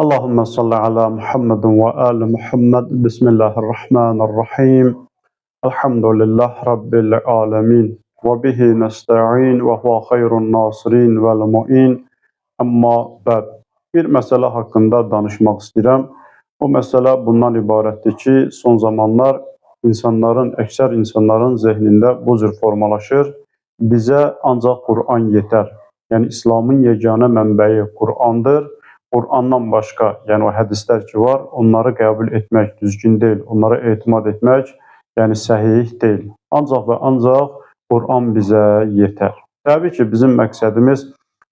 Allahümme salli ala Muhammedin ve ali Muhammed. Bismillahirrahmanirrahim. Elhamdülillah Rabbil alemin. Ve bihi nesta'in ve huve hayrun nasirin vel mu'in. Amma ba'd. Bir məsələ haqqında danışmaq istəyirəm. O məsələ bundan ibarətdir ki, son zamanlar əksər insanların zehnində bu cür formalaşır. Bizə ancaq Qur'an yetər. Yəni İslamın yeganə mənbəyi Qur'andır. Qur'andan başqa, yəni o hədislər ki var, onları qəbul etmək düzgün deyil, onlara etimad etmək, yəni səhih deyil. Ancaq və ancaq Qur'an bizə yetər. Təbii ki, bizim məqsədimiz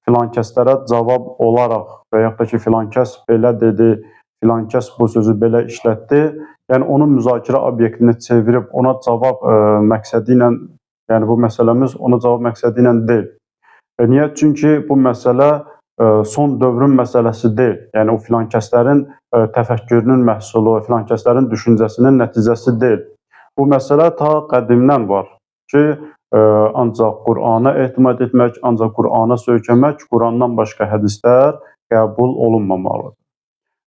filan kəslərə cavab olaraq və yaxud da ki, filan kəs belə dedi, filan kəs bu sözü belə işlətdi, yəni onun müzakirə obyektini çevirib ona cavab məqsədi ilə, yəni bu məsələmiz ona cavab məqsədi ilə deyil. Niyə? Çünki bu məsələ son dövrün məsələsi deyil. Yəni o filan kəslərin təfəkkürünün məhsulu, filan kəslərin düşüncəsinin nəticəsi deyil. Bu məsələ ta qədimdən var ki, ancaq Qur'ana etimad etmək, ancaq Qur'ana söykənmək, Qur'andan başqa hədislər qəbul olunmamalıdır.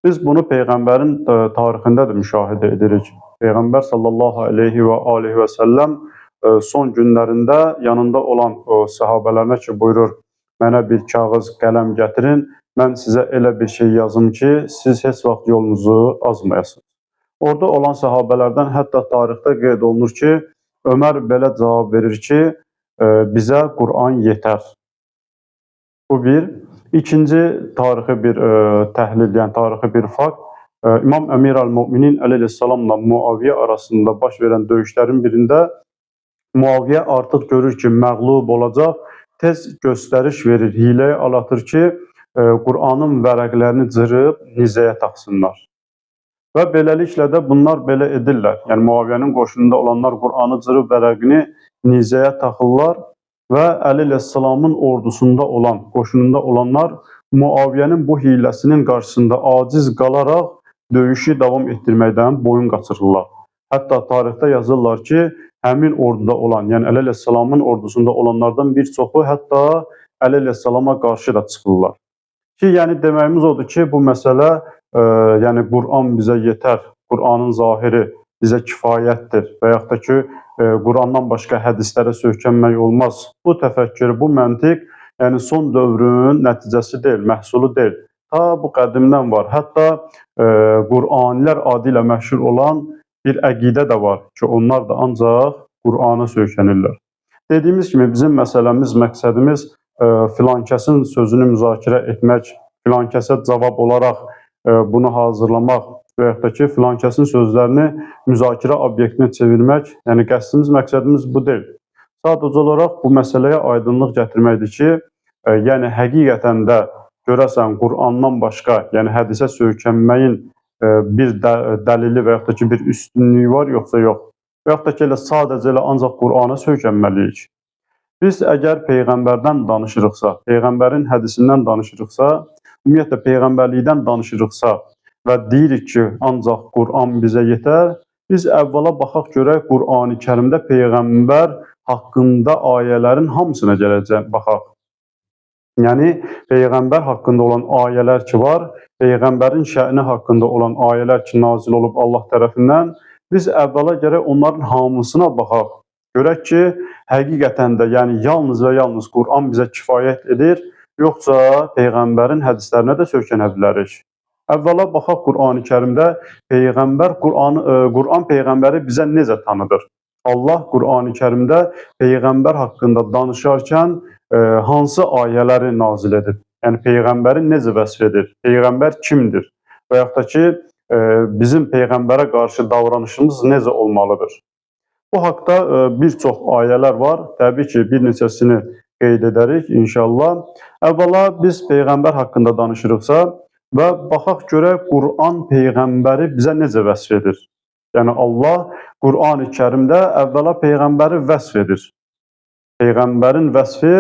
Biz bunu Peyğəmbərin tarixində də müşahidə edirik. Peyğəmbər sallallahu aleyhi və alihi və səlləm son günlərində yanında olan o səhabələrinə ki, buyurur, mənə bir kağız, qələm gətirin, mən sizə elə bir şey yazım ki, siz heç vaxt yolunuzu azmayasınız. Orada olan səhabələrdən hətta tarixdə qeyd olunur ki, Ömər belə cavab verir ki, bizə Qur'an yetər. Bu bir. İkinci tarixi bir təhlil, yəni tarixi bir fakt. İmam Əmir əl-Müminin əleyhissalamla Muaviyyə arasında baş verən döyüşlərin birində Muaviyyə artıq görür ki, məğlub olacaq, tez göstəriş verir, hiləyə alatır ki, Qur'anın vərəqlərini cırıb nizəyə taxsınlar. Və beləliklə də bunlar belə edirlər. Yəni Muaviyyənin qoşununda olanlar Qur'anı cırıb vərəqini nizəyə taxırlar və Əli əleyhissalamın ordusunda olan, qoşununda olanlar Muaviyyənin bu hiləsinin qarşısında aciz qalaraq döyüşü davam etdirməkdən boyun qaçırırlar. Hətta tarixdə yazırlar ki, həmin orduda olan, yəni Əli əleyhissalamın ordusunda olanlardan bir çoxu hətta Əli əleyhissalama qarşı da çıxırlar. Ki, yəni deməyimiz odur ki, bu məsələ, yəni Qur'an bizə yetər, Qur'anın zahiri bizə kifayətdir və yaxud da ki, Qur'andan başqa hədislərə söykənmək olmaz. Bu təfəkkür, bu məntiq, yəni son dövrün nəticəsi deyil, məhsulu deyil. Ta bu qədimdən var. Hətta Qur'anilər adı ilə məşhur olan bir əqidə də var ki, onlar da ancaq Qur'ana söykənirlər. Dediyimiz kimi bizim məsələmiz, məqsədimiz filan kəsin sözünü müzakirə etmək, filan kəsə cavab olaraq bunu hazırlamaq və yaxud da ki, filan kəsin sözlərini müzakirə obyektinə çevirmək, yəni qəsdimiz, məqsədimiz bu deyil. Sadəcə olaraq bu məsələyə aydınlıq gətirməkdir ki, yəni həqiqətən də görəsən Qur'andan başqa, yəni hədisə söykənməyin bir dəlili və yaxud da ki, bir üstünlüyü var, yoxsa yox. Və yaxud da ki, sadəcə ancaq Qur'ana söykənməliyik. Biz əgər Peyğəmbərdən danışırıqsa, Peyğəmbərin hədisindən danışırıqsa, ümumiyyətlə Peyğəmbərlikdən danışırıqsa və deyirik ki, ancaq Qur'an bizə yetər, biz əvvəla baxaq görək Qur'an-ı Kərimdə Peyğəmbər haqqında ayələrin hamısına gələcək baxaq. Yəni, Peyğəmbər haqqında olan ayələr ki var, Peyğəmbərin şə'ni haqqında olan ayələr ki nazil olub Allah tərəfindən, biz əvvəla gərək onların hamısına baxaq. Görək ki, həqiqətən də, yəni yalnız və yalnız Qur'an bizə kifayət edir, yoxsa Peyğəmbərin hədislərinə də söykənə bilərik. Əvvəla baxaq Qur'an-ı Kərimdə Qur'an Peyğəmbəri bizə necə tanıdır? Allah Qur'an-ı Kərimdə Peyğəmbər haqqında danışarkən hansı ayələri nazil edib? Yəni Peyğəmbəri necə vəsf edir? Peyğəmbər kimdir? Və yaxud da ki, bizim Peyğəmbərə qarşı davranışımız necə olmalıdır? Bu haqda bir çox ayələr var. Təbii ki, bir neçəsini qeyd edərik inşallah. Əvvəla biz Peyğəmbər haqqında danışırıqsa və baxaq görək Qur'an Peyğəmbəri bizə necə vəsf edir? Yəni Allah Qur'an-ı Kərimdə əvvəla Peyğəmbəri vəsf edir. Peyğəmbərin vəsfi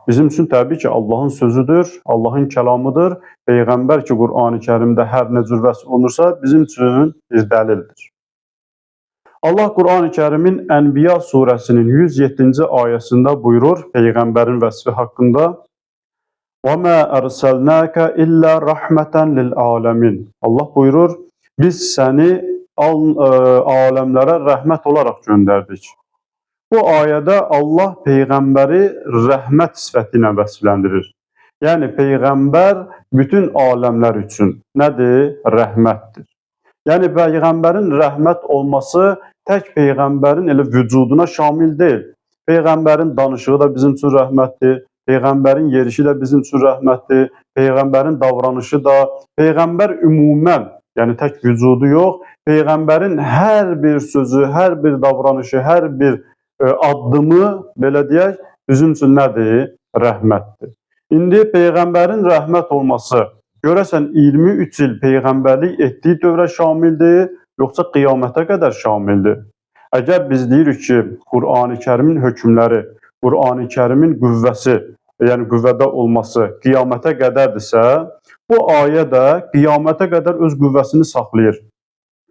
bizim üçün təbii ki, Allahın sözüdür, Allahın kəlamıdır. Peyğəmbər ki, Qur'an-ı Kərimdə hər nə cür vəsf olunursa, bizim üçün bir dəlildir. Allah Qur'an-ı Kərimin Ənbiya surəsinin 107-ci ayəsində buyurur Peyğəmbərin vəsfi haqqında. Və mə ərsəlnəkə illə rəhmətən lil aləmin. Allah buyurur, biz səni aləmlərə rəhmət olaraq göndərdik. Bu ayədə Allah Peyğəmbəri rəhmət sifəti ilə vəsfləndirir. Yəni, Peyğəmbər bütün aləmlər üçün nədir? Rəhmətdir. Yəni, Peyğəmbərin rəhmət olması tək Peyğəmbərin elə vücuduna şamil deyil. Peyğəmbərin danışığı da bizim üçün rəhmətdir. Peyğəmbərin yerişi də bizim üçün rəhmətdir. Peyğəmbərin davranışı da, Peyğəmbər ümumən, yəni tək vücudu yox, Peyğəmbərin hər bir sözü, hər bir davranışı, hər bir addımı, belə deyək, bizim üçün nədir? Rəhmətdir. İndi Peyğəmbərin rəhmət olması, görəsən 23 il Peyğəmbərlik etdiyi dövrə şamildir, yoxsa qiyamətə qədər şamildir? Əgər biz deyirik ki, Qur'an-ı Kərimin hökmləri, Qur'an-ı Kərimin qüvvəsi, yəni qüvvədə olması qiyamətə qədərdirsə, bu ayə də qiyamətə qədər öz qüvvəsini saxlayır.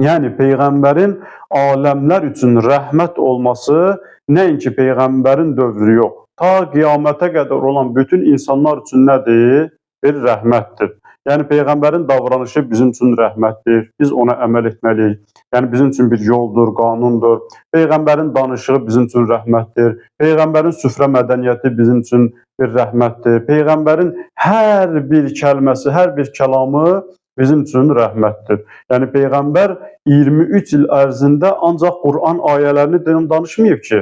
Yəni, Peyğəmbərin aləmlər üçün rəhmət olması nəinki Peyğəmbərin dövrü yox, ta qiyamətə qədər olan bütün insanlar üçün nədir? Bir rəhmətdir. Yəni, Peyğəmbərin davranışı bizim üçün rəhmətdir, biz ona əməl etməliyik. Yəni, bizim üçün bir yoldur, qanundur. Peyğəmbərin danışığı bizim üçün rəhmətdir. Peyğəmbərin süfrə mədəniyyəti bizim üçün bir rəhmətdir. Peyğəmbərin hər bir kəlməsi, hər bir kəlamı bizim üçün rəhmətdir. Yəni, Peyğəmbər 23 il ərzində ancaq Qur'an ayələrini danışmayıb ki,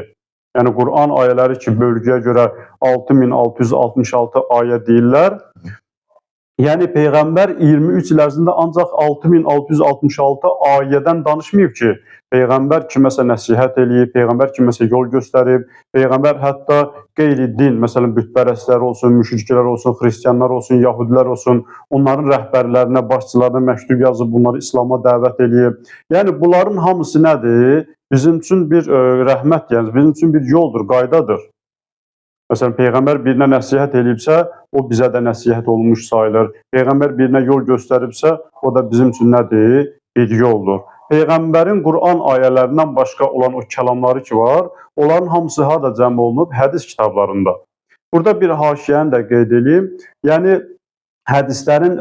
yəni Qur'an ayələri ki, bölgüyə görə 6666 ayə deyirlər. Yəni, Peyğəmbər 23 il ərzində ancaq 6666 ayədən danışmayıb ki, Peyğəmbər kiməsə nəsihət eləyib, Peyğəmbər kiməsə yol göstərib, Peyğəmbər hətta qeyri-din, məsələn, bütpərəstlər olsun, müşriklər olsun, xristiyanlar olsun, yahudilər olsun, onların rəhbərlərinə, başçılarına məktub yazıb, bunları İslama dəvət eləyib. Yəni, bunların hamısı nədir? Bizim üçün bir rəhmət, yəni bizim üçün bir yoldur, qaydadır. Məsələn, Peyğəmbər birinə nəsihət eləyibsə, o bizə də nəsihət olunmuş sayılır. Peyğəmbər birinə yol göstəribsə, o da bizim üçün nədir? Bir yoldur. Peyğəmbərin Qur'an ayələrindən başqa olan o kəlamları ki var, onların hamısı harada cəm olunub? Hədis kitablarında. Burada bir haşiyəni də qeyd edeyim. Yəni, hədislərin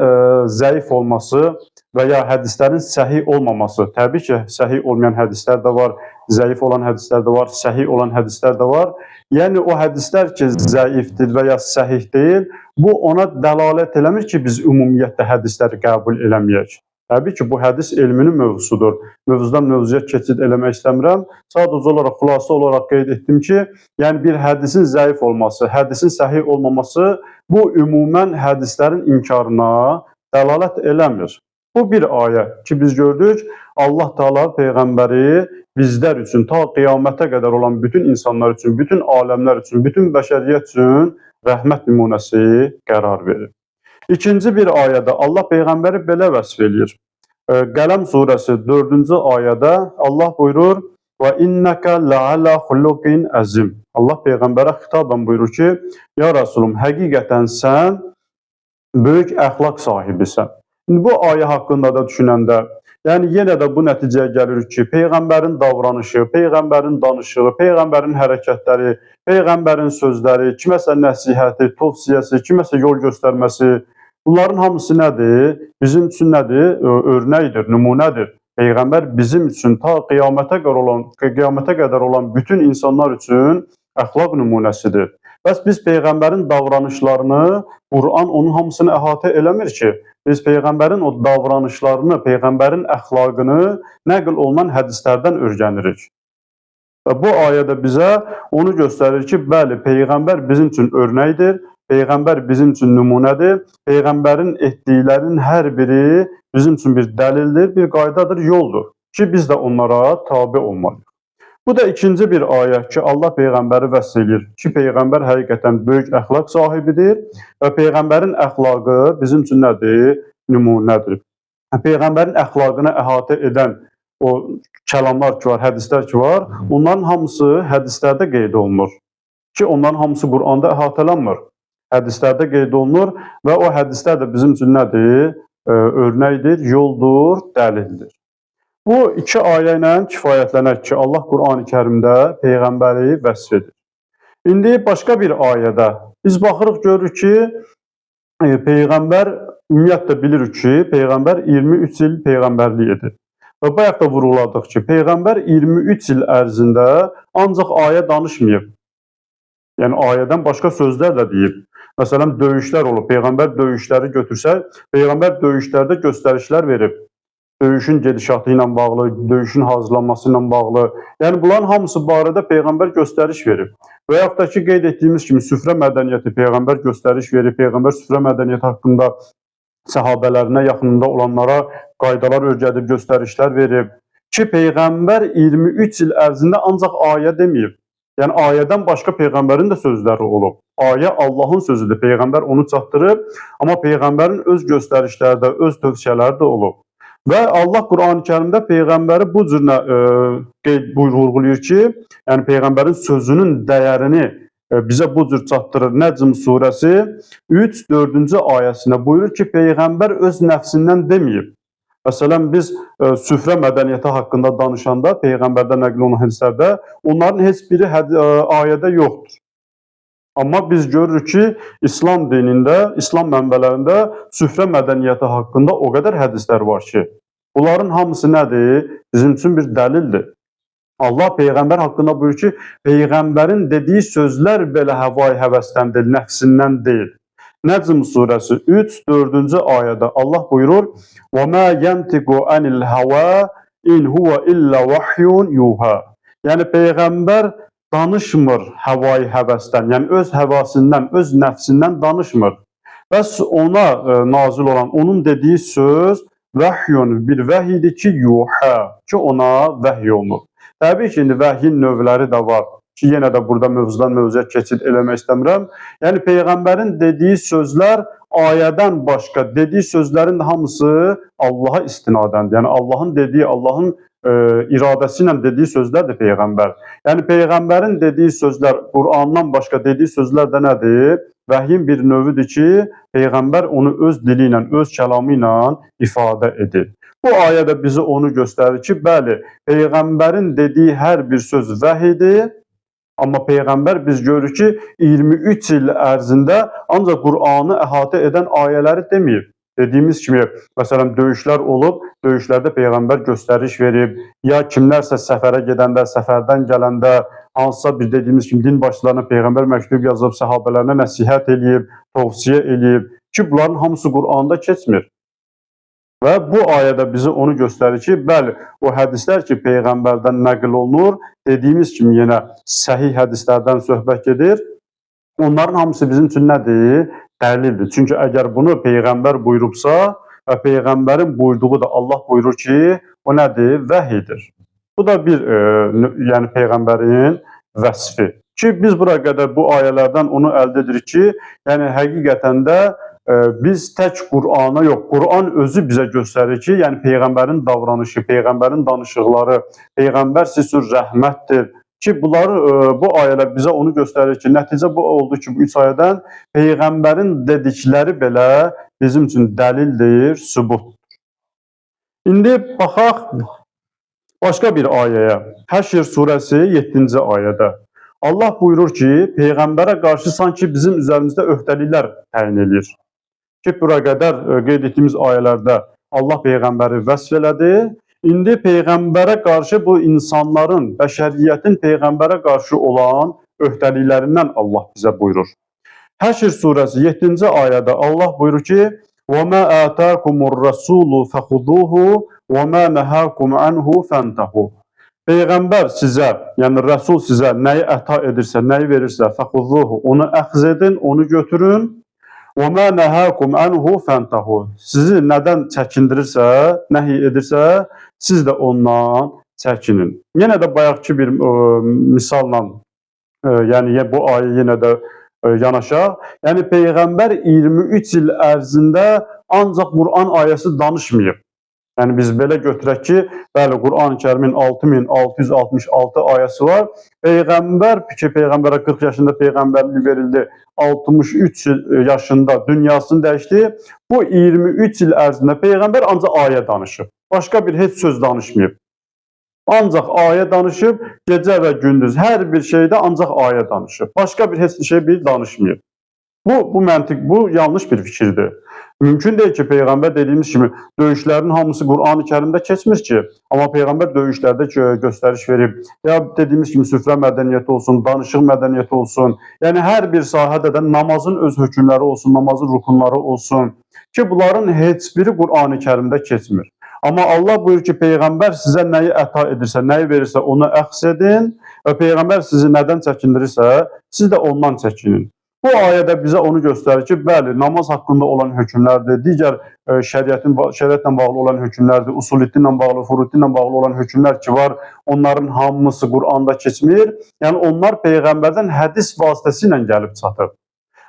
zəif olması və ya hədislərin səhih olmaması. Təbii ki, səhih olmayan hədislər də var, zəif olan hədislər də var, səhih olan hədislər də var. Yəni, o hədislər ki, zəifdir və ya səhih deyil, bu ona dəlalət eləmir ki, biz ümumiyyətlə hədisləri qəbul eləməyək. Təbii ki, bu hədis elminin mövzusudur. Mövzudan mövzuya keçid eləmək istəmirəm. Sadəcə olaraq, xülasə olaraq qeyd etdim ki, yəni bir hədisin zəif olması, hədisin səhih olmaması, bu ümumən hədislərin inkarına dəlalət eləmir. Bu bir ayə ki, biz gördük, Allah Teala Peyğəmbəri bizlər üçün, ta qiyamətə qədər olan bütün insanlar üçün, bütün aləmlər üçün, bütün bəşəriyyət üçün rəhmət nümunəsi qərar verir. İkinci bir ayədə Allah Peyğəmbəri belə vəsf eləyir. Qələm surəsi 4-cü ayədə Allah buyurur: "Və innəkə lə'alə xuluqin əzim." Allah Peyğəmbərə xitabən buyurur ki, ya Rasulum, həqiqətən sən böyük əxlaq sahibisən. İndi bu ayə haqqında da düşünəndə, yəni yenə də bu nəticəyə gəlirik ki, Peyğəmbərin davranışı, Peyğəmbərin danışığı, Peyğəmbərin hərəkətləri, Peyğəmbərin sözləri, kiməsə nəsihəti, tövsiyəsi, kiməsə yol göstərməsi, bunların hamısı nədir? Bizim üçün nədir? Örnəkdir, nümunədir. Peyğəmbər bizim üçün ta qiyamətə qədər olan bütün insanlar üçün əxlaq nümunəsidir. Bəs biz Peyğəmbərin davranışlarını, Qur'an onun hamısını əhatə eləmir ki, biz Peyğəmbərin o davranışlarını, Peyğəmbərin əxlaqını nəql olunan hədislərdən öyrənirik. Və bu ayədə bizə onu göstərir ki, bəli, Peyğəmbər bizim üçün örnəkdir, Peyğəmbər bizim üçün nümunədir, Peyğəmbərin etdiklərinin hər biri bizim üçün bir dəlildir, bir qaydadır, yoldur ki, biz də onlara tabe olmalıyıq. Bu da ikinci bir ayə ki, Allah Peyğəmbəri vəsf edir ki, Peyğəmbər həqiqətən böyük əxlaq sahibidir və Peyğəmbərin əxlaqı bizim üçün nədir? Nümunədir. Peyğəmbərin əxlaqını əhatə edən o kəlamlar ki var, hədislər ki var, onların hamısı hədislərdə qeyd olunur ki, onların hamısı Qur'anda əhatələnmir. Hədislərdə qeyd olunur və o hədislər də bizim üçün nədir? Örnəkdir, yoldur, dəlildir. Bu iki ayə ilə kifayətlənək ki, Allah Qur'an-ı Kərimdə Peyğəmbəri vəsf edir. İndi başqa bir ayədə biz baxırıq, görürük ki, Peyğəmbər ümumiyyətlə bilirik ki, Peyğəmbər 23 il peyğəmbərlik edib. Və bayaq da vurğuladıq ki, Peyğəmbər 23 il ərzində ancaq ayə danışmayıb. Yəni ayədən başqa sözlər də deyib. Məsələn, döyüşlər olub. Peyğəmbər döyüşləri götürsək, Peyğəmbər döyüşlərdə göstərişlər verib. Döyüşün gedişatı ilə bağlı, döyüşün hazırlanması ilə bağlı. Yəni bunların hamısı barədə Peyğəmbər göstəriş verib. Və yaxud da ki, qeyd etdiyimiz kimi süfrə mədəniyyəti Peyğəmbər göstəriş verib. Peyğəmbər süfrə mədəniyyəti haqqında səhabələrinə, yaxınında olanlara qaydalar öyrədib, göstərişlər verib. Ki, Peyğəmbər 23 il ərzində ancaq ayə deməyib. Yəni ayədən başqa Peyğəmbərin də sözləri olub. Ayə Allahın sözüdür. Peyğəmbər onu çatdırıb, amma Peyğəmbərin öz göstərişləri də, öz tövsiyələri də olub. Və Allah Qur'an-ı Kərimdə Peyğəmbəri bu cür vurğulayır ki, yəni Peyğəmbərin sözünün dəyərini bizə bu cür çatdırır. Nəcm surəsi 3-4-cü ayəsində buyurur ki, Peyğəmbər öz nəfsindən deməyib. Məsələn, biz süfrə mədəniyyəti haqqında danışanda, Peyğəmbərdə nəql olunan hədislərdə, onların heç biri ayədə yoxdur. Amma biz görürük ki, İslam dinində, İslam mənbələrində süfrə mədəniyyəti haqqında o qədər hədislər var ki, bunların hamısı nədir? Bizim üçün bir dəlildir. Allah Peyğəmbər haqqında buyurur ki, Peyğəmbərin dediyi sözlər belə həvai həvəsdən deyil, nəfsindən deyil. Nəcm surəsi 3-4-cü ayədə Allah buyurur: وَمَا يَنْتِقُ عَنِ الْهَوَى إِنْ هُوَ إِلَّا وَحْيٌ يُوحَى. Yəni Peyğəmbər danışmır həvai həvəsdən, yəni öz həvasından, öz nəfsindən danışmır. Bəs ona nazil olan, onun dediyi söz vəhyun, bir vəhidir ki, yuhə, ki ona vəhy olunur. Təbii ki, indi vəhyin növləri də var ki, yenə də burada mövzudan mövzuya keçid eləmək istəmirəm. Yəni Peyğəmbərin dediyi sözlər ayədən başqa, dediyi sözlərin hamısı Allaha istinadəndir. Yəni Allahın dediyi, Allahın iradəsi ilə dediyi sözlərdir Peyğəmbər. Yəni Peyğəmbərin dediyi sözlər, Qur'andan başqa dediyi sözlər də nədir? Vəhyin bir növüdür ki, Peyğəmbər onu öz dili ilə, öz kəlamı ilə ifadə edir. Bu ayə də bizi onu göstərir ki, bəli, Peyğəmbərin dediyi hər bir söz vəhidir, amma Peyğəmbər biz görürük ki, 23 il ərzində ancaq Qur'anı əhatə edən ayələri deməyib. Dediyimiz kimi, məsələn, döyüşlər olub, döyüşlərdə Peyğəmbər göstəriş verib, ya kimlərsə səfərə gedəndə, səfərdən gələndə, hansısa bir dediyimiz kimi din başçılarına Peyğəmbər məktub yazıb, səhabələrinə nəsihət eləyib, tövsiyə eləyib ki, bunların hamısı Qur'anda keçmir. Və bu ayədə bizi onu göstərir ki, bəli, o hədislər ki, Peyğəmbərdən nəql olunur, dediyimiz kimi yenə səhih hədislərdən söhbət gedir, onların hamısı bizim üçün nədir? Dəlildir. Çünki əgər bunu Peyğəmbər buyurubsa və Peyğəmbərin buyurduğu da Allah buyurur ki, o nədir? Vəhidir. Bu da bir yəni Peyğəmbərin vəsfi. Ki biz bura qədər bu ayələrdən onu əldə edirik ki, yəni həqiqətən də biz tək Qur'ana yox, Qur'an özü bizə göstərir ki, yəni Peyğəmbərin davranışı, Peyğəmbərin danışıqları, Peyğəmbər sizə üçün rəhmətdir. Ki bu ayələr bizə onu göstərir ki, nəticə bu oldu ki, bu 3 ayədən Peyğəmbərin dedikləri belə bizim üçün dəlildir, sübutdur. İndi baxaq başqa bir ayəyə. Həşr surəsi 7-ci ayədə. Allah buyurur ki, Peyğəmbərə qarşı sanki bizim üzərimizdə öhdəliklər təyin edir. Ki, bura qədər qeyd etdiyimiz ayələrdə Allah Peyğəmbəri vəsf elədi. İndi Peyğəmbərə qarşı bu insanların, bəşəriyyətin Peyğəmbərə qarşı olan öhdəliklərindən Allah bizə buyurur. Həşr surəsi 7-ci ayədə Allah buyurur ki, وَمَا آتَاكُمُ الرَّسُولُ فَخُذُوهُ وَمَا نَهَاكُمْ عَنْهُ فَانْتَهُ. Peyğəmbər sizə, yəni Rəsul sizə nəyi əta edirsə, nəyi verirsə, فَخُذُوهُ, onu əxz edin, onu götürün. وَمَا نَهَاكُمْ عَنْهُ فَانْتَهُ. Sizi nədən çəkindirirsə, nəhi edirsə, siz də ondan çəkinin. Yenə də bayaqki bir misalla, yəni bu ayə yenə də yanaşaq. Yəni Peyğəmbər 23 il ərzində ancaq Qur'an ayəsi danışmayıb. Yəni biz belə götürək ki, bəli, Qur'an-ı Kərimin 6666 ayəsi var. Peyğəmbər ki, Peyğəmbərə 40 yaşında Peyğəmbərlik verildi, 63 yaşında dünyasını dəyişdi. Bu 23 il ərzində Peyğəmbər ancaq ayə danışıb. Başqa bir heç söz danışmayıb. Ancaq ayə danışıb, gecə və gündüz hər bir şeydə ancaq ayə danışıb. Başqa bir heç şey danışmayıb. Bu məntiq, bu yanlış bir fikirdir. Mümkün deyil ki, Peyğəmbər dediyimiz kimi döyüşlərin hamısı Qur'an-ı Kərimdə keçmir ki, amma Peyğəmbər döyüşlərdə göstəriş verib. Ya dediyimiz kimi süfrə mədəniyyəti olsun, danışıq mədəniyyəti olsun, yəni hər bir sahədə də namazın öz hökmləri olsun, namazın rukunları olsun ki, bunların heç biri Qur'an-ı Kərimdə keçmir. Amma Allah buyurur ki, Peyğəmbər sizə nəyi əta edirsə, nəyi verirsə onu əxs edin və Peyğəmbər sizi nədən çəkindirirsə, siz də ondan çəkinin. Bu ayədə bizə onu göstərir ki, bəli, namaz haqqında olan hökmlərdir, digər şəriətlə bağlı olan hökmlərdir, usuliyyətlə bağlı, furuyyətlə bağlı olan hökmlər ki var, onların hamısı Qur'anda keçmir. Yəni onlar Peyğəmbərdən hədis vasitəsilə gəlib çatır.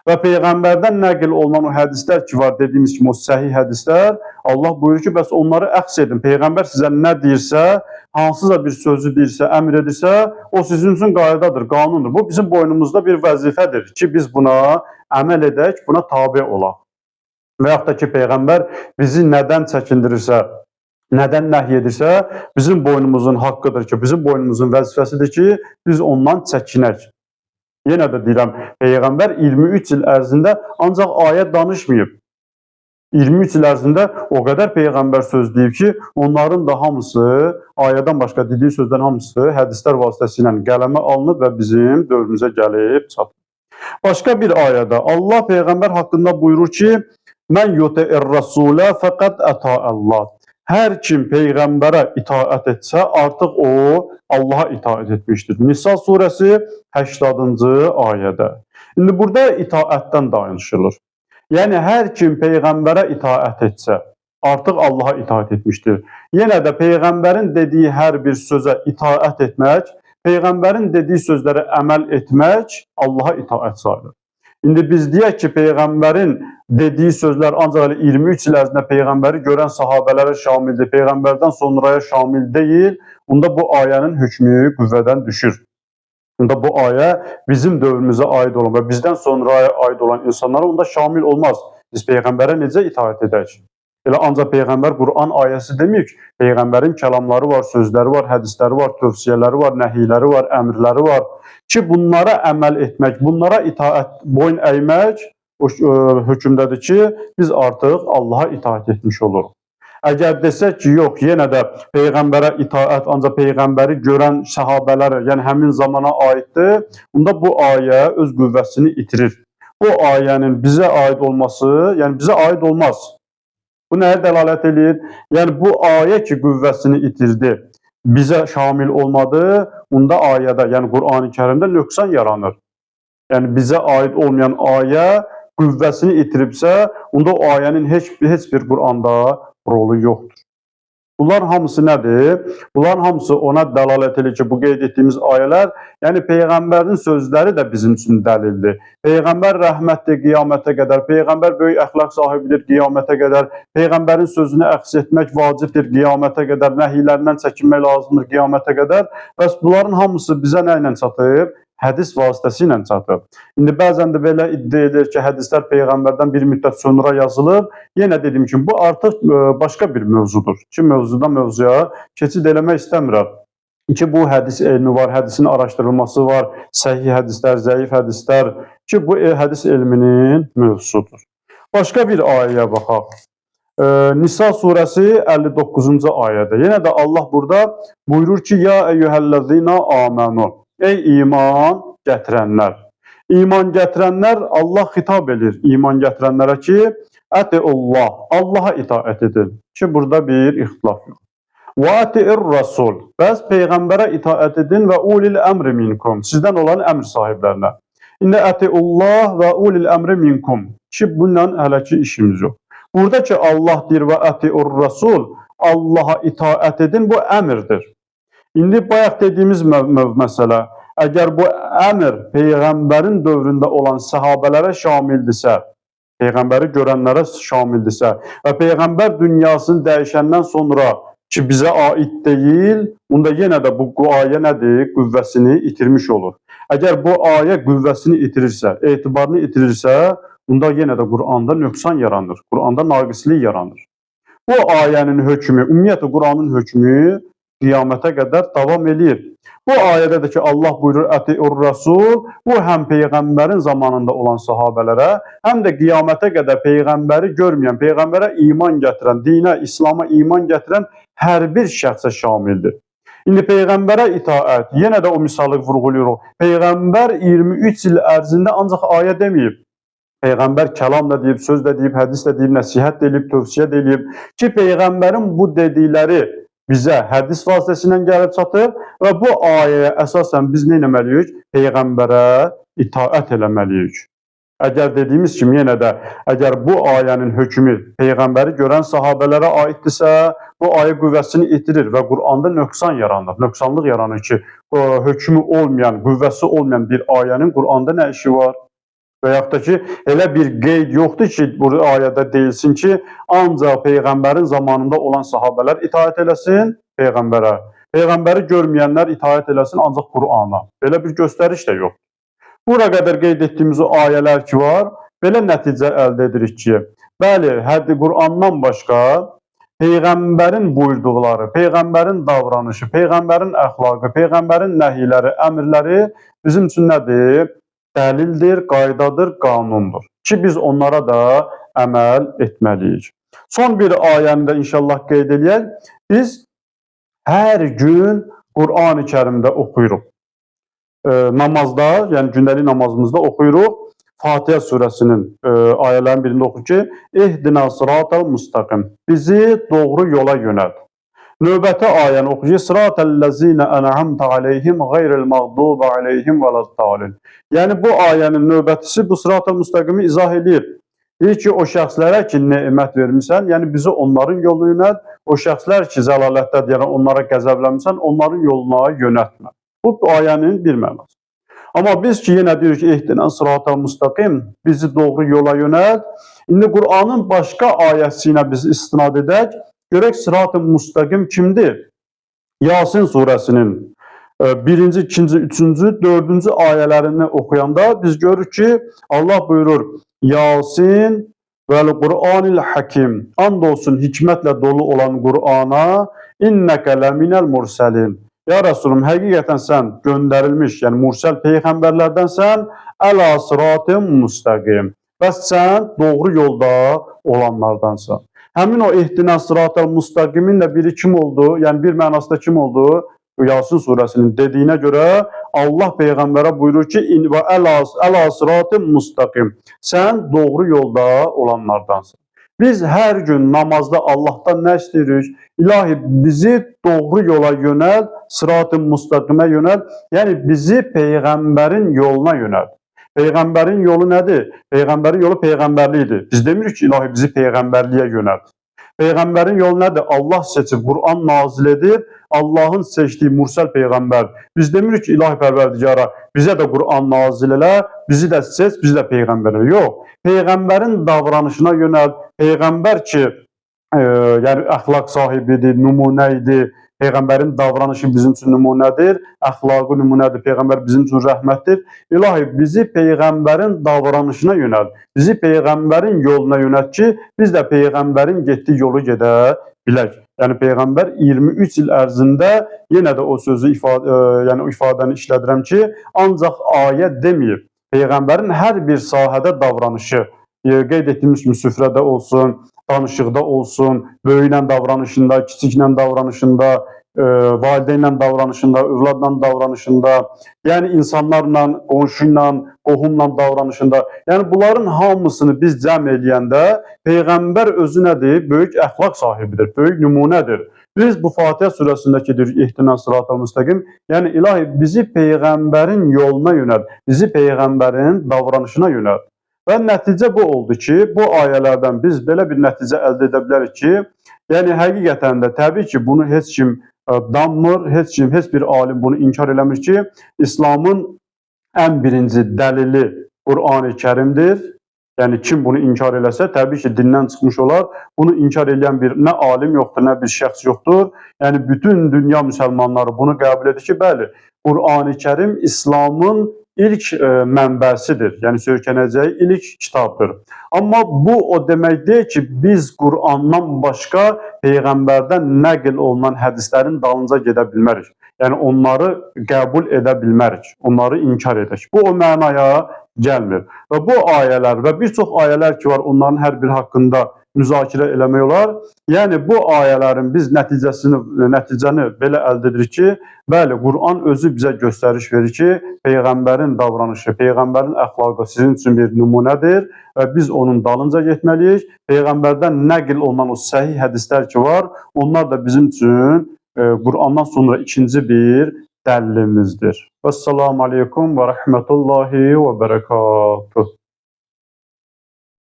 Və Peyğəmbərdən nəql olunan o hədislər ki var, dediyimiz kimi o səhih hədislər, Allah buyurur ki, bəs onları əxs edin. Peyğəmbər sizə nə deyirsə, hansısa bir sözü deyirsə, əmr edirsə, o sizin üçün qaydadır, qanundur. Bu bizim boynumuzda bir vəzifədir ki, biz buna əməl edək, buna tabe olaq. Və yaxud da ki, Peyğəmbər bizi nədən çəkindirirsə, nədən nəhy edirsə, bizim boynumuzun haqqıdır ki, bizim boynumuzun vəzifəsidir ki, biz ondan çəkinək. Yenə də deyirəm, Peyğəmbər 23 il ərzində ancaq ayə danışmayıb. 23 il ərzində o qədər Peyğəmbər söz deyib ki, onların da hamısı, ayədən başqa dediyi sözdən hamısı hədislər vasitəsilə qələmə alınıb və bizim dövrümüzə gəlib çatıb. Başqa bir ayədə Allah Peyğəmbər haqqında buyurur ki, mən yuti'ir-rasulə fəqət əta'əllah. Hər kim Peyğəmbərə itaət etsə, artıq o Allaha itaət etmişdir. Nisa surəsi 80-cı ayədə. İndi burada itaətdən danışılır. Yəni, hər kim Peyğəmbərə itaət etsə, artıq Allaha itaət etmişdir. Yenə də Peyğəmbərin dediyi hər bir sözə itaət etmək, Peyğəmbərin dediyi sözlərə əməl etmək Allaha itaət sayılır. İndi biz deyək ki, Peyğəmbərin dediyi sözlər ancaq 23 il ərzində Peyğəmbəri görən sahabələrə şamildir, Peyğəmbərdən sonraya şamil deyil, onda bu ayənin hökmü qüvvədən düşür. Onda bu ayə bizim dövrümüzə aid olan və bizdən sonraya aid olan insanlara onda şamil olmaz. Biz Peyğəmbərə necə itaət edək? Elə ancaq Peyğəmbər Qur'an ayəsi demir ki, Peyğəmbərin kəlamları var, sözləri var, hədisləri var, tövsiyələri var, nəhiyləri var, əmrləri var ki, bunlara əməl etmək, bunlara itaət, boyun əymək o hökmdədir ki, biz artıq Allaha itaət etmiş oluruq. Əgər desək ki, yox, yenə də Peyğəmbərə itaət ancaq Peyğəmbəri görən səhabələrə, yəni həmin zamana aiddir, onda bu ayə öz qüvvəsini itirir. Bu ayənin bizə aid olması, yəni bizə aid olmaz. Bu nəyə dəlalət edir? Yəni bu ayə ki, qüvvəsini itirdi, bizə şamil olmadı, onda ayədə, yəni Qur'an-ı Kərimdə nöqsan yaranır. Yəni bizə aid olmayan ayə qüvvəsini itiribsə, onda o ayənin heç bir Qur'anda rolu yoxdur. Bunlar hamısı nədir? Bunların hamısı ona dəlalət edir ki, bu qeyd etdiyimiz ayələr, yəni Peyğəmbərin sözləri də bizim üçün dəlildir. Peyğəmbər rəhmətdir qiyamətə qədər, Peyğəmbər böyük əxlaq sahibidir qiyamətə qədər, Peyğəmbərin sözünü əks etmək vacibdir qiyamətə qədər, nəhiylərindən çəkinmək lazımdır qiyamətə qədər. Bəs bunların hamısı bizə nə ilə çatıb? Hədis vasitəsilə çatıb. İndi bəzən də belə iddia edilir ki, hədislər Peyğəmbərdən bir müddət sonra yazılıb. Yenə dediyim kimi, bu artıq başqa bir mövzudur ki, mövzudan mövzuya keçid eləmək istəmirəm. Ki, bu hədis elmi var, hədisin araşdırılması var, səhih hədislər, zəif hədislər ki, bu hədis elminin mövzusudur. Başqa bir ayəyə baxaq. Nisa surəsi 59-cu ayədə. Yenə də Allah burada buyurur ki, ya eyyuhəllezina amanu. Ey iman gətirənlər. İman gətirənlər Allah xitab edir iman gətirənlərə ki, ətiullah, Allaha itaət edin. Ki, burada bir ixtilaf yox. Və ətiir-rasul, bəs Peyğəmbərə itaət edin və ulil əmri minkum, sizdən olan əmr sahiblərinə. İndi ətiullah və ulil əmri minkum, ki, bununla hələ ki işimiz yox. Burada ki, Allah deyir və ətiir-rasul, Allaha itaət edin, bu əmrdir. İndi bayaq dediyimiz məsələ, əgər bu əmr Peyğəmbərin dövründə olan səhabələrə şamildirsə, Peyğəmbəri görənlərə şamildirsə və Peyğəmbər dünyasını dəyişəndən sonra ki, bizə aid deyil, onda yenə də bu ayə nədir? Qüvvəsini itirmiş olur. Əgər bu ayə qüvvəsini itirirsə, etibarını itirirsə, onda yenə də Qur'anda nöqsan yaranır, Qur'anda naqislik yaranır. Bu ayənin hökmü, ümumiyyətlə Qur'anın hökmü qiyamətə qədər davam eləyir. Bu ayədə də ki, Allah buyurur, Ətiur Rəsul, bu həm Peyğəmbərin zamanında olan sahabələrə, həm də qiyamətə qədər Peyğəmbəri görməyən, Peyğəmbərə iman gətirən, dinə, İslama iman gətirən hər bir şəxsə şamildir. İndi Peyğəmbərə itaət, yenə də o misalı vurğuluyoruz. Peyğəmbər 23 il ərzində ancaq ayə deməyib. Peyğəmbər kəlam da deyib, söz də deyib, hədis də deyib, nəsihət də deyib, tövsiyə də deyib ki, Peyğəmbərin bu dedikləri bizə hədis vasitəsilə gəlib çatır və bu ayəyə əsasən biz nə etməliyik? Peyğəmbərə itaət eləməliyik. Əgər dediyimiz kimi yenə də, əgər bu ayənin hökmü Peyğəmbəri görən sahabələrə aiddirsə, bu ayə qüvvəsini itirir və Quranda nöqsan yaranır. Nöqsanlıq yaranır ki, hökmü olmayan, qüvvəsi olmayan bir ayənin Quranda nə işi var? Və yaxud da ki, elə bir qeyd yoxdur ki, bu ayədə deyilsin ki, ancaq Peyğəmbərin zamanında olan sahabələr itaət eləsin Peyğəmbərə. Peyğəmbəri görməyənlər itaət eləsin ancaq Qur'ana. Belə bir göstəriş də yoxdur. Bura qədər qeyd etdiyimiz o ayələr ki var, belə nəticə əldə edirik ki, bəli, həddi Qur'andan başqa Peyğəmbərin buyurduqları, Peyğəmbərin davranışı, Peyğəmbərin əxlaqı, Peyğəmbərin nəhiyləri, əmrləri bizim üçün nədir? Dəlildir, qaydadır, qanundur ki, biz onlara da əməl etməliyik. Son bir ayəni də inşallah qeyd edək. Biz hər gün Qur'an-ı Kərimdə oxuyuruq. Namazda, yəni gündəlik namazımızda oxuyuruq. Fatihə surəsinin ayələrin birində oxuyur ki, İhdina sıratal mustaqim. Bizi doğru yola yönəlt. Növbəti ayəni oxuyur ki, Sıratəl-ləzinə ənə'amtə aleyhim qeyril məğdubi aleyhim vələd-dallin. Yəni bu ayənin növbətisi bu sırat-ı müstəqimi izah edir. Deyir ki, o şəxslərə ki, nemət vermirsən, yəni bizi onların yoluna yönət, o şəxslər ki, zəlalətdədir, yəni onlara qəzəblənmirsən, onların yoluna yönətmə. Bu ayənin bir mənası. Amma biz ki, yenə deyirik ki, ihdinə sırat-ı müstəqim, bizi doğru yola yönət. İndi Qur'anın başqa ayəsi ilə biz istinad edək. Görək sırat-ı müstəqim kimdir? Yasin surəsinin 1-ci, 2-ci, 3-cü, 4-cü ayələrini oxuyanda biz görürük ki, Allah buyurur, Yasin vəl-Qur'anil hakim. And olsun hikmətlə dolu olan Qur'ana, innəkə ləminəl mursəlin. Ya Resulüm, həqiqətən sən göndərilmiş, yəni mursəl peyğəmbərlərdənsən, əla sırat-ı müstəqim. Və sən doğru yolda olanlardansan. Həmin o ihdina sırat-ı müstəqimin də biri kim oldu? Yəni bir mənasında kim oldu? Yasin surəsinin dediyinə görə Allah Peyğəmbərə buyurur ki, və əla sırat-ı müstəqim. Sən doğru yolda olanlardansan. Biz hər gün namazda Allahdan nə istəyirik? İlahi bizi doğru yola yönəl, sırat-ı müstəqimə yönəl, yəni bizi Peyğəmbərin yoluna yönəl. Peyğəmbərin yolu nədir? Peyğəmbərin yolu peyğəmbərlikdir. Biz demirik ki, ilahi bizi peyğəmbərliyə yönəl. Peyğəmbərin yolu nədir? Allah seçib, Qur'an nazil edib, Allahın seçdiyi mursəl peyğəmbər. Biz demirik ki, ilahi pərverdigara, bizə də Qur'an nazil elə, bizi də seç, bizi də peyğəmbər elə. Yox, peyğəmbərin davranışına yönəl, peyğəmbər ki, yəni əxlaq sahibidir, nümunə idi, Peyğəmbərin davranışı bizim üçün nümunədir, əxlaqı nümunədir, Peyğəmbər bizim üçün rəhmətdir. İlahi, bizi Peyğəmbərin davranışına yönəl, bizi Peyğəmbərin yoluna yönəl ki, biz də Peyğəmbərin getdiyi yolu gedə bilək. Yəni Peyğəmbər 23 il ərzində yenə də o sözü yəni ifadəni işlədirəm ki, ancaq ayə deməyib. Peyğəmbərin hər bir sahədə davranışı, qeyd etdiyimiz kimi süfrədə olsun, danışıqda olsun, böyüklə davranışında, kiçiklə davranışında, valideynlə davranışında, övladla davranışında, yəni insanlarla, qonşuyla, qohumla davranışında. Yəni bunların hamısını biz cəm eləyəndə Peyğəmbər özü nədir? Böyük əxlaq sahibidir, böyük nümunədir. Biz bu Fatihə surəsindəki ihdina sırat-ı müstəqim, yəni ilahi bizi Peyğəmbərin yoluna yönəl, bizi Peyğəmbərin davranışına yönəl. Və nəticə bu oldu ki, bu ayələrdən biz belə bir nəticə əldə edə bilərik ki, yəni həqiqətən də təbii ki, bunu heç kim danmır, heç bir alim bunu inkar eləmir ki, İslamın ən birinci dəlili Qur'an-ı Kərimdir. Yəni kim bunu inkar eləsə, təbii ki, dindən çıxmış olar. Bunu inkar edən bir nə alim yoxdur, nə bir şəxs yoxdur. Yəni bütün dünya müsəlmanları bunu qəbul edir ki, bəli, Qur'an-ı Kərim İslamın ilk mənbəsidir. Yəni söykənəcəyi ilk kitabdır. Amma bu o demək deyil ki, biz Qur'andan başqa peyğəmbərdən nəql olunan hədislərin dalınca gedə bilmərik. Yəni onları qəbul edə bilmərik. Onları inkar edək. Bu o mənaya gəlmir. Və bu ayələr və bir çox ayələr ki var, onların hər biri haqqında müzakirə eləmək olar. Yəni bu ayələrin biz nəticəni belə əldə edirik ki, bəli, Qur'an özü bizə göstəriş verir ki, peyğəmbərin davranışı, peyğəmbərin əxlaqı sizin üçün bir nümunədir və biz onun dalınca getməliyik. Peyğəmbərdən nəql olunan o səhih hədislər ki var, onlar da bizim üçün Qur'andan sonra ikinci bir dəlilimizdir. Vəssalamu aleykum və rəhmətullahi və bərəkatuh.